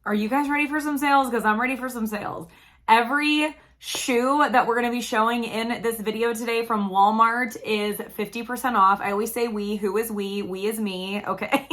Are you guys ready for some sales? Because I'm ready for some sales. Every shoe that we're going to be showing in this video today from Walmart is 50% off. I always say we. Who is we? We is me. Okay.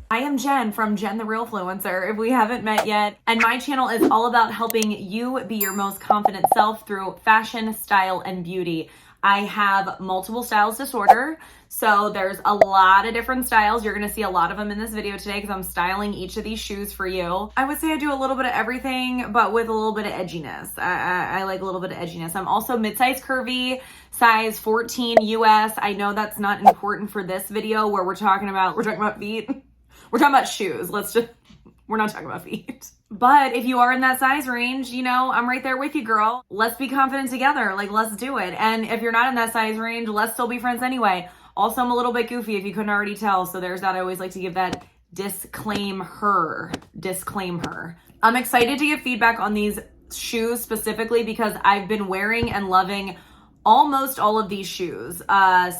I am Jen from Jen the Realfluencer, if we haven't met yet. And my channel is all about helping you be your most confident self through fashion, style, and beauty. I have multiple styles disorder, so there's a lot of different styles. You're gonna see a lot of them in this video today because I'm styling each of these shoes for you. I would say I do a little bit of everything, but with a little bit of edginess. I like a little bit of edginess. I'm also midsize curvy, size 14 US. I know that's not important for this video where we're talking about feet. We're talking about shoes. We're not talking about feet. But if you are in that size range, you know, I'm right there with you, girl. Let's be confident together. Like, let's do it. And if you're not in that size range, let's still be friends anyway. Also, I'm a little bit goofy if you couldn't already tell. So there's that. I always like to give that disclaimer. I'm excited to give feedback on these shoes specifically because I've been wearing and loving almost all of these shoes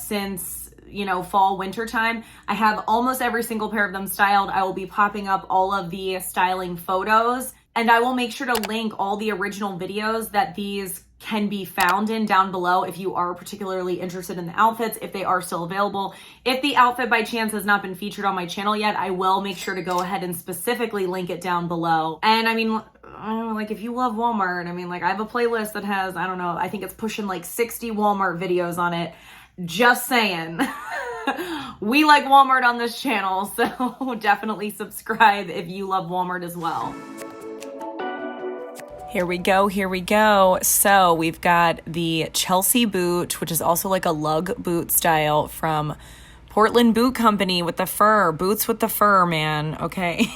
since, you know, fall, winter time. I have almost every single pair of them styled. I will be popping up all of the styling photos, and I will make sure to link all the original videos that these can be found in down below if you are particularly interested in the outfits, if they are still available. If the outfit by chance has not been featured on my channel yet, I will make sure to go ahead and specifically link it down below. And I mean, like, if you love Walmart, I mean, like, I have a playlist that has, I don't know, I think it's pushing like 60 Walmart videos on it. Just saying. We like Walmart on this channel, so definitely subscribe if you love Walmart as well. Here we go. So we've got the Chelsea boot, which is also like a lug boot style from Portland Boot Company with the fur. Boots with the fur, man. Okay.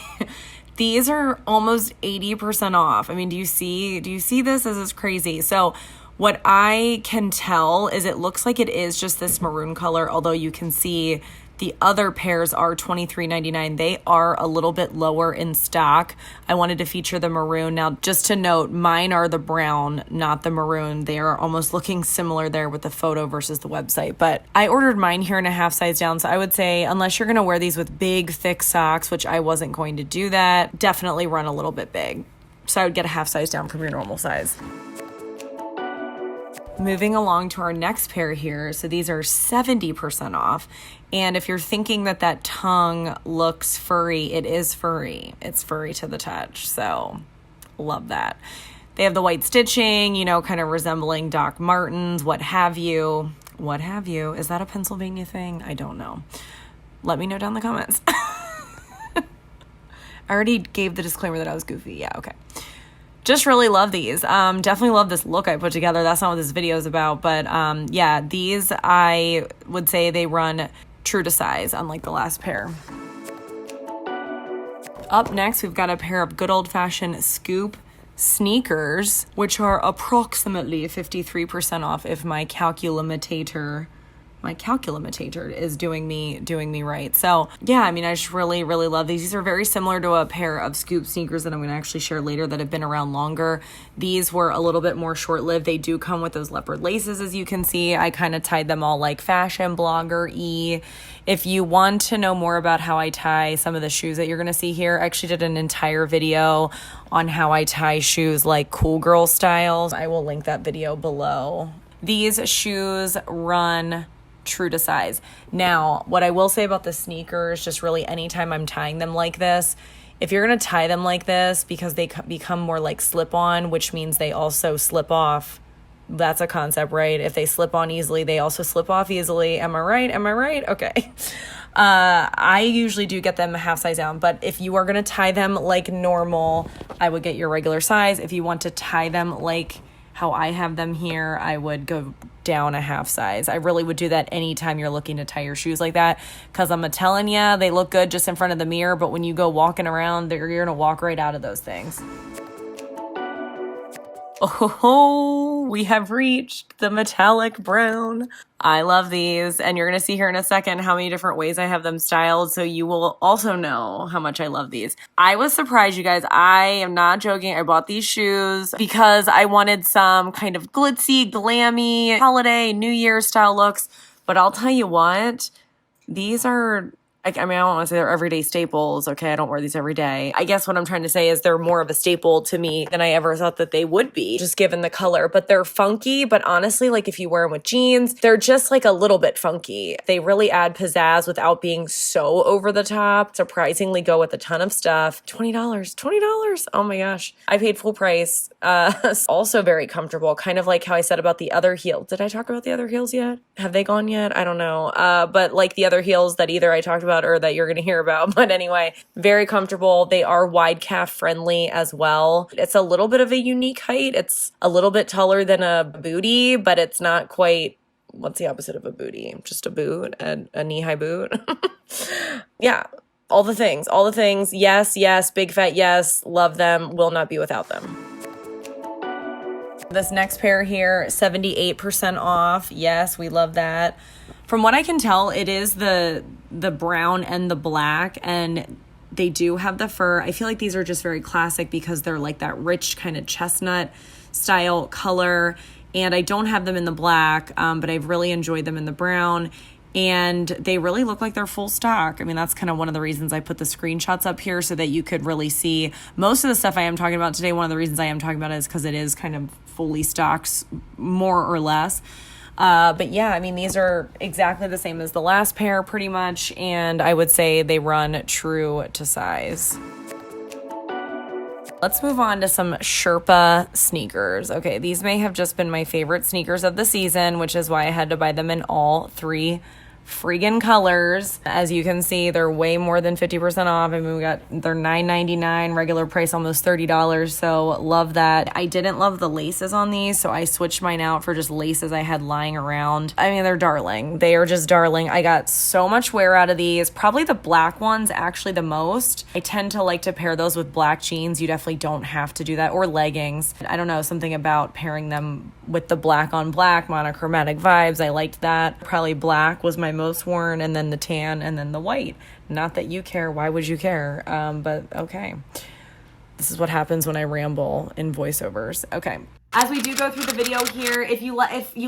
These are almost 80% off. I mean, do you see this? This is crazy. So what I can tell is it looks like it is just this maroon color, although you can see the other pairs are $23.99. They are a little bit lower in stock. I wanted to feature the maroon. Now, just to note, mine are the brown, not the maroon. They are almost looking similar there with the photo versus the website. But I ordered mine here in a half size down. So I would say, unless you're going to wear these with big, thick socks, which I wasn't going to do that, definitely run a little bit big. So I would get a half size down from your normal size. Moving along to our next pair here. So these are 70% off. And if you're thinking that tongue looks furry, it is furry. It's furry to the touch. So love that. They have the white stitching, you know, kind of resembling Doc Martens, what have you. Is that a Pennsylvania thing? I don't know. Let me know down in the comments. I already gave the disclaimer that I was goofy. Yeah, okay. Just really love these. Definitely love this look I put together. That's not what this video is about. But yeah, these I would say they run true to size, unlike the last pair. Up next, we've got a pair of good old-fashioned scoop sneakers, which are approximately 53% off if my calculimitator is doing me right. So yeah, I mean, I just really love these. These are very similar to a pair of scoop sneakers that I'm going to actually share later that have been around longer. These were a little bit more short-lived. They do come with those leopard laces, as you can see. I kind of tied them all like fashion blogger-y. If you want to know more about how I tie some of the shoes that you're going to see here, I actually did an entire video on how I tie shoes like cool girl styles. I will link that video below. These shoes run true to size. Now, what I will say about the sneakers, just really anytime I'm tying them like this, if you're going to tie them like this, because they become more like slip-on, which means they also slip off. That's a concept, right? If they slip on easily, they also slip off easily. Am I right? Okay. I usually do get them a half size down, but if you are going to tie them like normal, I would get your regular size. If you want to tie them like how I have them here, I would go down a half size. I really would do that anytime you're looking to tie your shoes like that, because I'm telling you, they look good just in front of the mirror, but when you go walking around, you're going to walk right out of those things. Oh, we have reached the metallic brown. I love these, and you're going to see here in a second how many different ways I have them styled, so you will also know how much I love these. I was surprised, you guys. I am not joking. I bought these shoes because I wanted some kind of glitzy, glammy, holiday, New Year style looks, but I'll tell you what, these are I mean, I don't want to say they're everyday staples. Okay, I don't wear these every day. I guess what I'm trying to say is they're more of a staple to me than I ever thought that they would be, just given the color. But they're funky, but honestly, like if you wear them with jeans, they're just like a little bit funky. They really add pizzazz without being so over the top. Surprisingly go with a ton of stuff. $20, $20. Oh my gosh. I paid full price. Also very comfortable, kind of like how I said about the other heels. Did I talk about the other heels yet? Have they gone yet? I don't know. But like the other heels that either I talked about or that you're going to hear about. But anyway, very comfortable. They are wide calf friendly as well. It's a little bit of a unique height. It's a little bit taller than a booty, but it's not quite, what's the opposite of a booty? Just a boot, a knee-high boot. Yeah, all the things. Yes, yes, big fat yes, love them, will not be without them. This next pair here, 78% off. Yes, we love that. From what I can tell, it is the brown and the black, and they do have the fur. I feel like these are just very classic because they're like that rich kind of chestnut style color, and I don't have them in the black, but I've really enjoyed them in the brown, and they really look like they're full stock. I mean, that's kind of one of the reasons I put the screenshots up here so that you could really see most of the stuff I am talking about today. One of the reasons I am talking about it is because it is kind of fully stocked, more or less. But yeah, I mean, these are exactly the same as the last pair pretty much, and I would say they run true to size. Let's move on to some Sherpa sneakers. Okay, these may have just been my favorite sneakers of the season, which is why I had to buy them in all three friggin' colors. As you can see, they're way more than 50% off. I mean, they're $9.99, regular price almost $30, so love that. I didn't love the laces on these, so I switched mine out for just laces I had lying around. I mean, they're darling. They are just darling. I got so much wear out of these. Probably the black ones actually the most. I tend to like to pair those with black jeans. You definitely don't have to do that, or leggings. I don't know, something about pairing them with the black on black monochromatic vibes. I liked that. Probably black was my most worn, and then the tan, and then the white. Not that you care. Why would you care? But okay. This is what happens when I ramble in voiceovers. Okay. As we do go through the video here, if you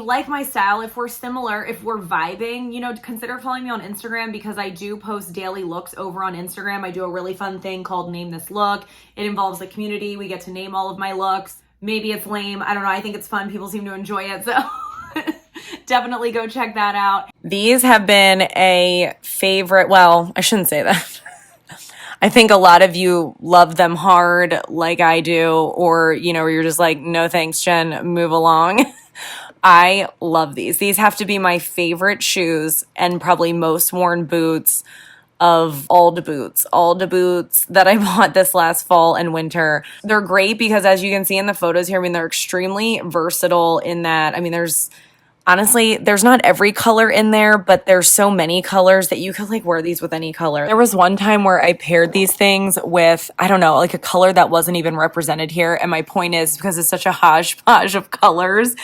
like my style, if we're similar, if we're vibing, you know, consider following me on Instagram, because I do post daily looks over on Instagram. I do a really fun thing called Name This Look. It involves the community. We get to name all of my looks. Maybe it's lame. I don't know. I think it's fun. People seem to enjoy it. So definitely go check that out. These have been a favorite. Well, I shouldn't say that. I think a lot of you love them hard like I do, or, you know, you're just like, no thanks, Jen, move along. I love these. These have to be my favorite shoes and probably most worn boots of all the boots that I bought this last fall and winter. They're great because, as you can see in the photos here, I mean, they're extremely versatile in that, I mean, honestly, there's not every color in there, but there's so many colors that you could like wear these with any color. There was one time where I paired these things with, I don't know, like a color that wasn't even represented here. And my point is, because it's such a hodgepodge of colors,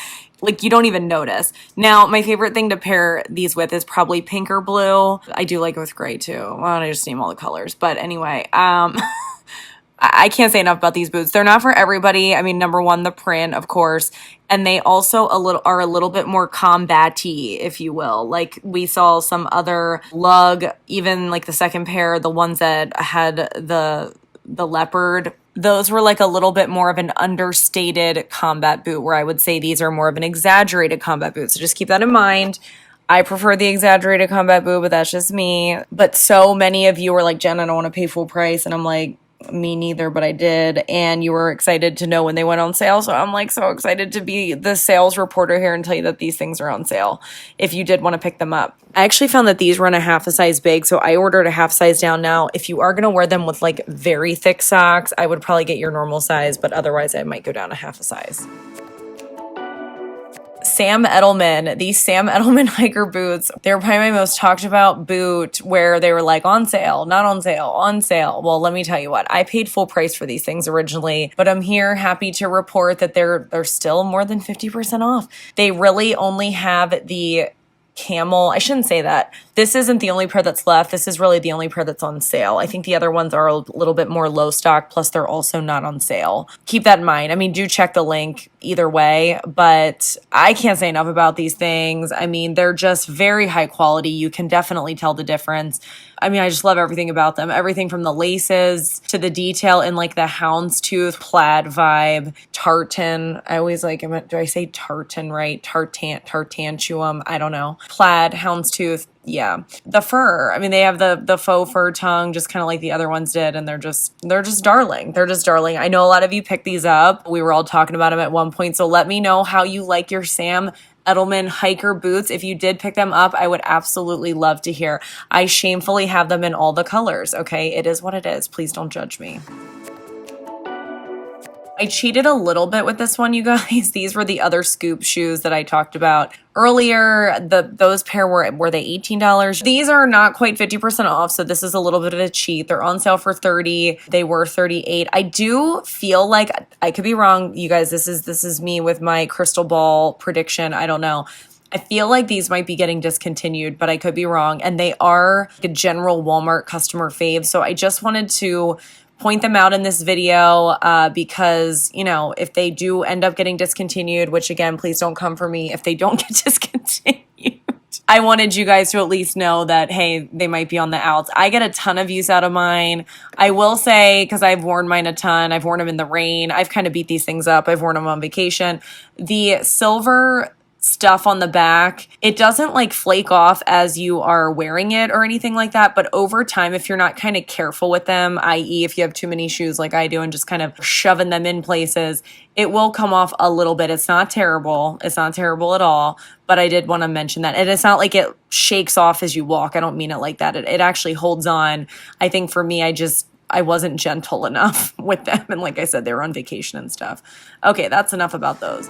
like you don't even notice. Now, my favorite thing to pair these with is probably pink or blue. I do like it with gray too. Why don't I just name all the colors? But anyway, I can't say enough about these boots. They're not for everybody. I mean, number one, the print, of course. And they also are a little bit more combat-y, if you will. Like we saw some other lug, even like the second pair, the ones that had the Leopard, those were like a little bit more of an understated combat boot, where I would say these are more of an exaggerated combat boot. So just keep that in mind. I prefer the exaggerated combat boot, but that's just me. But so many of you were like, Jen, I don't want to pay full price. And I'm like, me neither, but I did. And you were excited to know when they went on sale. So I'm like so excited to be the sales reporter here and tell you that these things are on sale if you did want to pick them up. I actually found that these run a half a size big, so I ordered a half size down now. If you are going to wear them with like very thick socks, I would probably get your normal size, but otherwise I might go down a half a size. Sam Edelman, these Sam Edelman hiker boots, they were probably my most talked about boot, where they were like on sale, not on sale, on sale. Well, let me tell you what, I paid full price for these things originally, but I'm here happy to report that they're still more than 50% off. They really only have the camel. I shouldn't say that. This isn't the only pair that's left. This is really the only pair that's on sale. I think the other ones are a little bit more low stock, plus they're also not on sale. Keep that in mind. I mean, do check the link either way, but I can't say enough about these things. I mean, they're just very high quality. You can definitely tell the difference. I mean, I just love everything about them. Everything from the laces to the detail in like the houndstooth plaid vibe, tartan. I always like, do I say tartan right? Tartantuum. I don't know. Plaid, houndstooth. Yeah. The fur. I mean, they have the faux fur tongue, just kind of like the other ones did. And they're just darling. They're just darling. I know a lot of you picked these up. We were all talking about them at one point. So let me know how you like your Sam Edelman hiker boots. If you did pick them up, I would absolutely love to hear. I shamefully have them in all the colors. Okay. It is what it is. Please don't judge me. I cheated a little bit with this one, you guys. These were the other scoop shoes that I talked about earlier. Those pair were they $18? These are not quite 50% off, so this is a little bit of a cheat. They're on sale for $30. They were $38. I do feel like, I could be wrong, you guys. This is me with my crystal ball prediction. I don't know. I feel like these might be getting discontinued, but I could be wrong. And they are a general Walmart customer fave. So I just wanted to point them out in this video because, you know, if they do end up getting discontinued, which again, please don't come for me if they don't get discontinued. I wanted you guys to at least know that, hey, they might be on the outs. I get a ton of use out of mine. I will say, because I've worn mine a ton, I've worn them in the rain. I've kind of beat these things up. I've worn them on vacation. The silver stuff on the back, it doesn't like flake off as you are wearing it or anything like that, but over time, if you're not kind of careful with them, i.e. if you have too many shoes like I do and just kind of shoving them in places, it will come off a little bit. It's not terrible. It's not terrible at all, but I did want to mention that. And it's not like it shakes off as you walk. I don't mean it like that. It actually holds on. I think for me, I wasn't gentle enough with them. And like I said, they were on vacation and stuff. Okay, that's enough about those.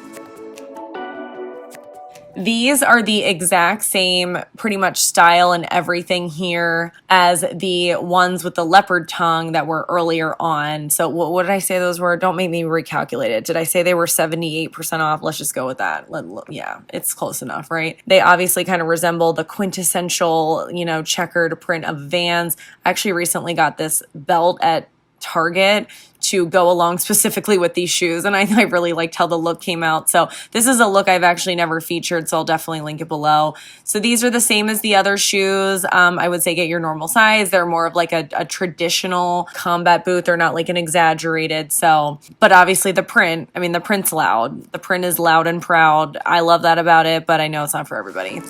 These are the exact same pretty much style and everything here as the ones with the leopard tongue that were earlier on. So what did I say those were? Don't make me recalculate it. Did I say they were 78% off? Let's just go with that. Yeah, it's close enough, right? They obviously kind of resemble the quintessential, you know, checkered print of Vans. I actually recently got this belt at Target to go along specifically with these shoes, and I really liked how the look came out. So this is a look I've actually never featured, so I'll definitely link it below. So these are the same as the other shoes. I would say get your normal size. They're more of like a traditional combat boot. They're not like an exaggerated. So, but obviously the print, I mean, the print's loud. The print is loud and proud. I love that about it, but I know it's not for everybody.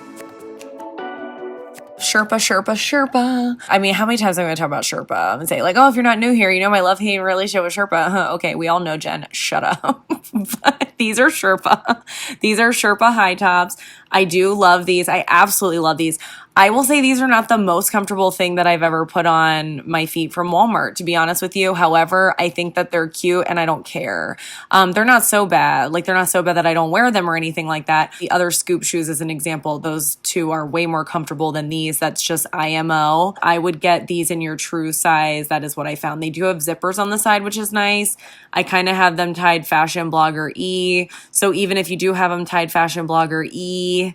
Sherpa. I mean, how many times am I going to talk about Sherpa and say like, oh, if you're not new here, you know my love-hate relationship with Sherpa. Okay, we all know, Jen. Shut up. But these are Sherpa. These are Sherpa high tops. I do love these. I absolutely love these. I will say these are not the most comfortable thing that I've ever put on my feet from Walmart, to be honest with you. However, I think that they're cute and I don't care. They're not so bad. Like, they're not so bad that I don't wear them or anything like that. The other scoop shoes, as an example, those two are way more comfortable than these. That's just IMO. I would get these in your true size. That is what I found. They do have zippers on the side, which is nice. I kind of have them tied Fashion Blogger E. So even if you do have them tied Fashion Blogger E,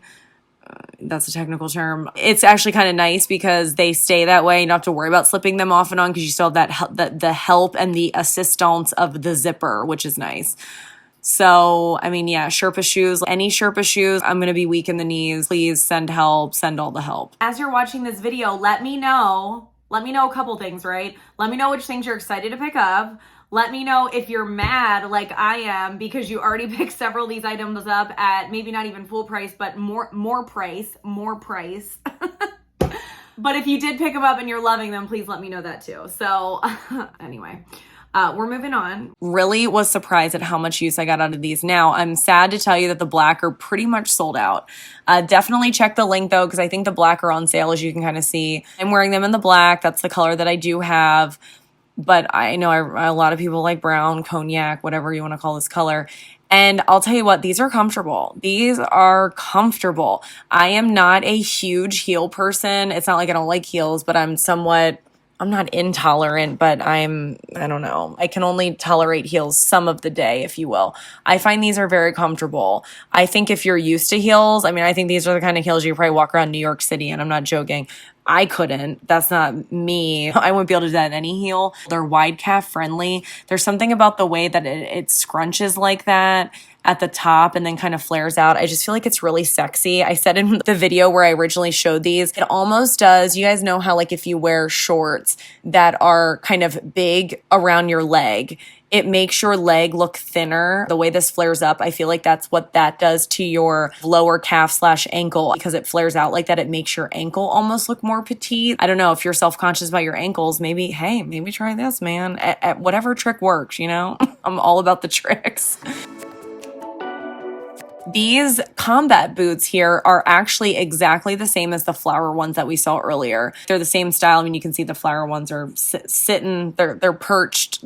that's a technical term, it's actually kind of nice because they stay that way. You don't have to worry about slipping them off and on because you still have the help and the assistance of the zipper, which is nice. So, I mean, yeah, Sherpa shoes, any Sherpa shoes, I'm going to be weak in the knees. Please send help, send all the help. As you're watching this video, let me know a couple things, right? Let me know which things you're excited to pick up. Let me know if you're mad like I am because you already picked several of these items up at maybe not even full price, but more price. But if you did pick them up and you're loving them, please let me know that too. So anyway, we're moving on. Really was surprised at how much use I got out of these. Now, I'm sad to tell you that the black are pretty much sold out. Definitely check the link though, because I think the black are on sale, as you can kind of see. I'm wearing them in the black. That's the color that I do have. But I know a lot of people like brown, cognac, whatever you want to call this color. And I'll tell you what, these are comfortable. These are comfortable. I am not a huge heel person. It's not like I don't like heels, but I'm not intolerant, but I don't know. I can only tolerate heels some of the day, if you will. I find these are very comfortable. I think if you're used to heels, I mean, I think these are the kind of heels you probably walk around New York City in. I'm not joking. I couldn't. That's not me. I wouldn't be able to do that in any heel. They're wide calf friendly. There's something about the way that it scrunches like that at the top and then kind of flares out. I just feel like it's really sexy. I said in the video where I originally showed these, it almost does, you guys know how like if you wear shorts that are kind of big around your leg, it makes your leg look thinner. The way this flares up, I feel like that's what that does to your lower calf / ankle because it flares out like that. It makes your ankle almost look more petite. I don't know if you're self-conscious about your ankles, maybe try this, man. At whatever trick works, you know? I'm all about the tricks. These combat boots here are actually exactly the same as the flower ones that we saw earlier. They're the same style. I mean, you can see the flower ones are sitting, they're perched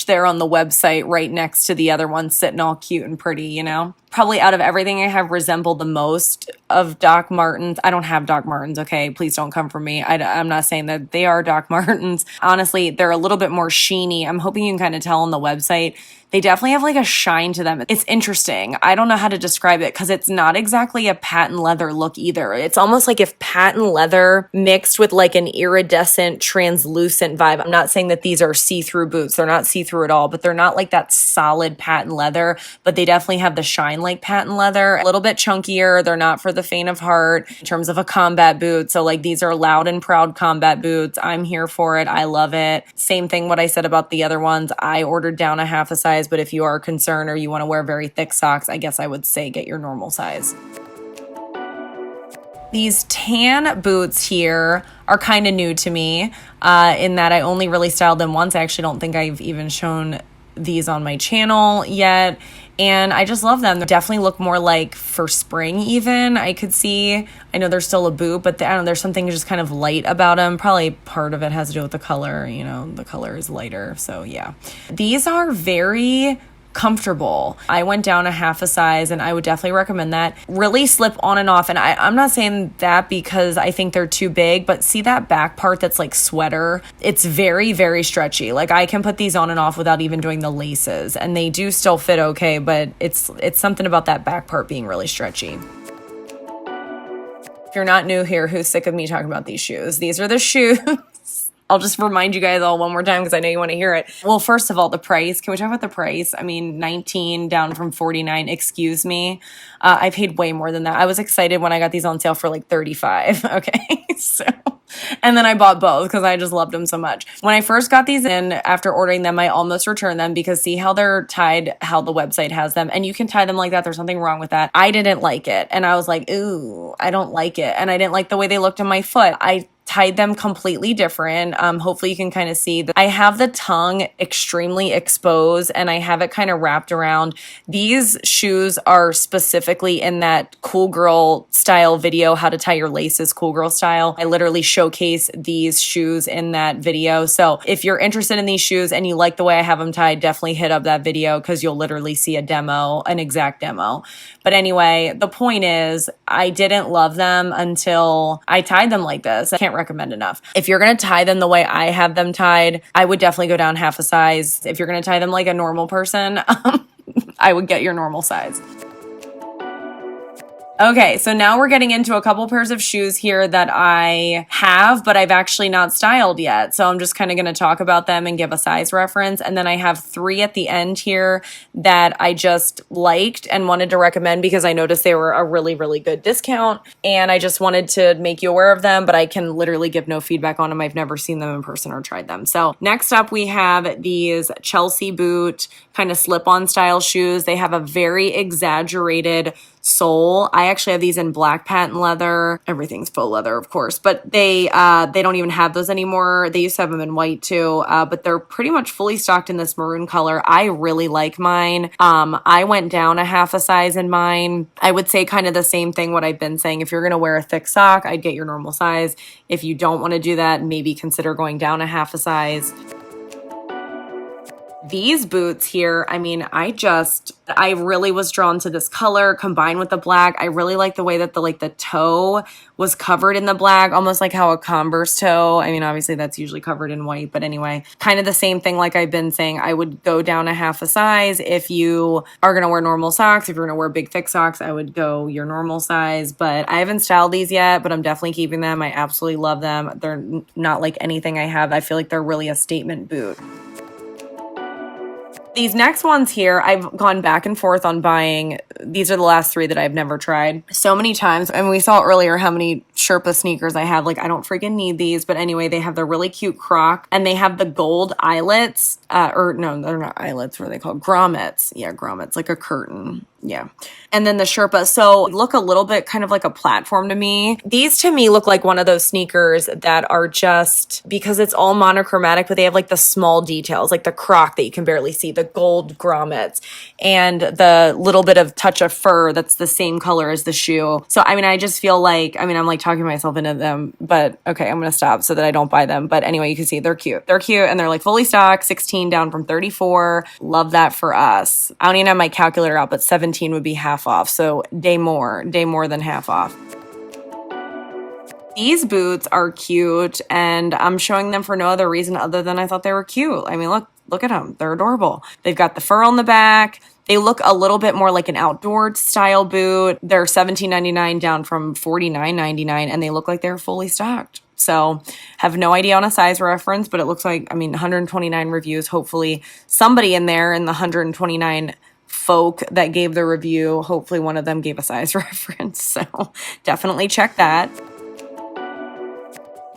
there on the website right next to the other ones sitting all cute and pretty, you know? Probably out of everything I have resembled the most of Doc Martens. I don't have Doc Martens, okay? Please don't come for me. I'm not saying that they are Doc Martens. Honestly, they're a little bit more sheeny. I'm hoping you can kind of tell on the website. They definitely have like a shine to them. It's interesting. I don't know how to describe it because it's not exactly a patent leather look either. It's almost like if patent leather mixed with like an iridescent, translucent vibe. I'm not saying that these are see-through boots. They're not see-through at all, but they're not like that solid patent leather, but they definitely have the shine like patent leather. A little bit chunkier. They're not for the faint of heart in terms of a combat boot. So like these are loud and proud combat boots. I'm here for it. I love it. Same thing what I said about the other ones. I ordered down a half a size, but if you are concerned or you want to wear very thick socks, I guess I would say get your normal size. These tan boots here are kind of new to me in that I only really styled them once. I actually don't think I've even shown these on my channel yet. And I just love them. They definitely look more like for spring even. I could see, I know they're still a boot, but I don't know, there's something just kind of light about them. Probably part of it has to do with the color. You know, the color is lighter. So yeah. These are very comfortable. I went down a half a size and I would definitely recommend that. Really slip on and off. And I'm not saying that because I think they're too big, but see that back part that's like sweater? It's very, very stretchy. Like I can put these on and off without even doing the laces and they do still fit okay, but it's something about that back part being really stretchy. If you're not new here, who's sick of me talking about these shoes? These are the shoes. I'll just remind you guys all one more time because I know you want to hear it. Well, first of all, the price. Can we talk about the price? I mean, 19 down from 49. Excuse me. I paid way more than that. I was excited when I got these on sale for like 35. Okay. So, and then I bought both because I just loved them so much. When I first got these in after ordering them, I almost returned them because see how they're tied, how the website has them. And you can tie them like that. There's nothing wrong with that. I didn't like it. And I was like, ooh, I don't like it. And I didn't like the way they looked on my foot. I tied them completely different. Hopefully you can kind of see that I have the tongue extremely exposed and I have it kind of wrapped around. These shoes are specifically in that cool girl style video, how to tie your laces cool girl style. I literally showcase these shoes in that video. So if you're interested in these shoes and you like the way I have them tied, definitely hit up that video because you'll literally see a demo, an exact demo. But anyway, the point is I didn't love them until I tied them like this. I can't recommend enough. If you're going to tie them the way I have them tied, I would definitely go down half a size. If you're going to tie them like a normal person, I would get your normal size. Okay, so now we're getting into a couple pairs of shoes here that I have, but I've actually not styled yet. So I'm just kind of going to talk about them and give a size reference. And then I have 3 at the end here that I just liked and wanted to recommend because I noticed they were a really, really good discount. And I just wanted to make you aware of them, but I can literally give no feedback on them. I've never seen them in person or tried them. So next up, we have these Chelsea boot kind of slip-on style shoes. They have a very exaggerated sole. I actually have these in black patent leather. Everything's faux leather, of course, but they don't even have those anymore. They used to have them in white too, but they're pretty much fully stocked in this maroon color. I really like mine. I went down a half a size in mine. I would say kind of the same thing what I've been saying. If you're going to wear a thick sock, I'd get your normal size. If you don't want to do that, maybe consider going down a half a size. These boots here, I mean, I really was drawn to this color combined with the black. I really like the way that the toe was covered in the black, almost like how a Converse toe. I mean, obviously that's usually covered in white, but anyway, kind of the same thing. Like I've been saying, I would go down a half a size. If you are going to wear normal socks, if you're going to wear big thick socks, I would go your normal size, but I haven't styled these yet, but I'm definitely keeping them. I absolutely love them. They're not like anything I have. I feel like they're really a statement boot. These next ones here, I've gone back and forth on buying. These are the last 3 that I've never tried so many times. And we saw earlier how many Sherpa sneakers I have. Like, I don't freaking need these. But anyway, they have the really cute Croc. And they have the gold eyelets. Or no, they're not eyelets. What are they called? Grommets. Yeah, grommets. Like a curtain. Yeah. And then the Sherpa. So look a little bit kind of like a platform to me. These to me look like one of those sneakers that are just, because it's all monochromatic, but they have like the small details, like the Croc that you can barely see, the gold grommets, and the little bit of touch of fur that's the same color as the shoe. So, I mean, I just feel like, I mean, I'm like talking myself into them, but okay, I'm going to stop so that I don't buy them. But anyway, you can see they're cute. They're cute and they're like fully stocked, 16 down from 34. Love that for us. I don't even have my calculator out, but 17 would be half off. So day more than half off. These boots are cute and I'm showing them for no other reason other than I thought they were cute. I mean, look at them. They're adorable. They've got the fur on the back. They look a little bit more like an outdoor style boot. They're $17.99 down from $49.99 and they look like they're fully stocked. So have no idea on a size reference, but it looks like, I mean, 129 reviews. Hopefully somebody in there in the 129 folk that gave the review, hopefully one of them gave a size reference. So definitely check that.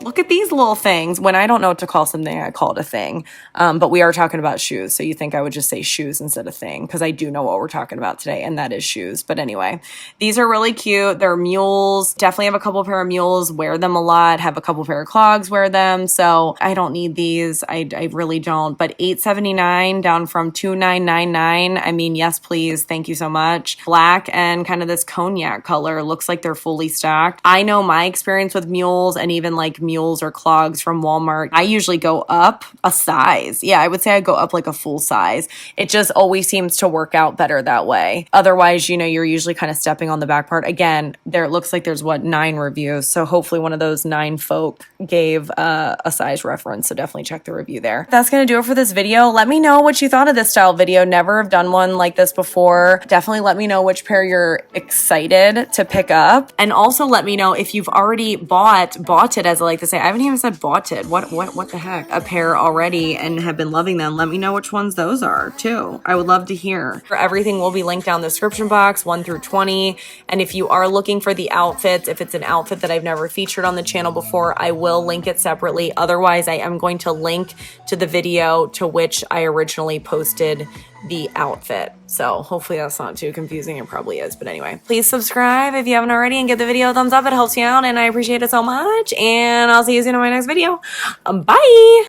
Look at these little things. When I don't know what to call something, I call it a thing. But we are talking about shoes. So you think I would just say shoes instead of thing, because I do know what we're talking about today, and that is shoes. But anyway, these are really cute. They're Mules. Definitely have a couple pair of Mules. Wear them a lot. Have a couple pair of clogs. Wear them. So I don't need these. I really don't. But $8.79 down from $2.999. I mean, yes, please. Thank you so much. Black and kind of this cognac color. Looks like they're fully stocked. I know my experience with Mules and even like Mules or clogs from Walmart, I usually go up a size. Yeah, I would say I go up like a full size. It just always seems to work out better that way. Otherwise, you know, you're usually kind of stepping on the back part. Again, there it looks like there's 9 reviews. So hopefully one of those 9 folk gave a size reference. So definitely check the review there. That's going to do it for this video. Let me know what you thought of this style video. Never have done one like this before. Definitely let me know which pair you're excited to pick up. And also let me know if you've already bought it, as I like to say. I haven't even said bought it. What the heck? A pair already and have been loving them. Let me know which ones those are too. I would love to hear. Everything will be linked down the description box, 1 through 20. And if you are looking for the outfits, if it's an outfit that I've never featured on the channel before, I will link it separately. Otherwise, I am going to link to the video to which I originally posted the outfit. So hopefully that's not too confusing. It probably is. But anyway, please subscribe if you haven't already and give the video a thumbs up. It helps me out and I appreciate it so much. And I'll see you soon in my next video. Bye.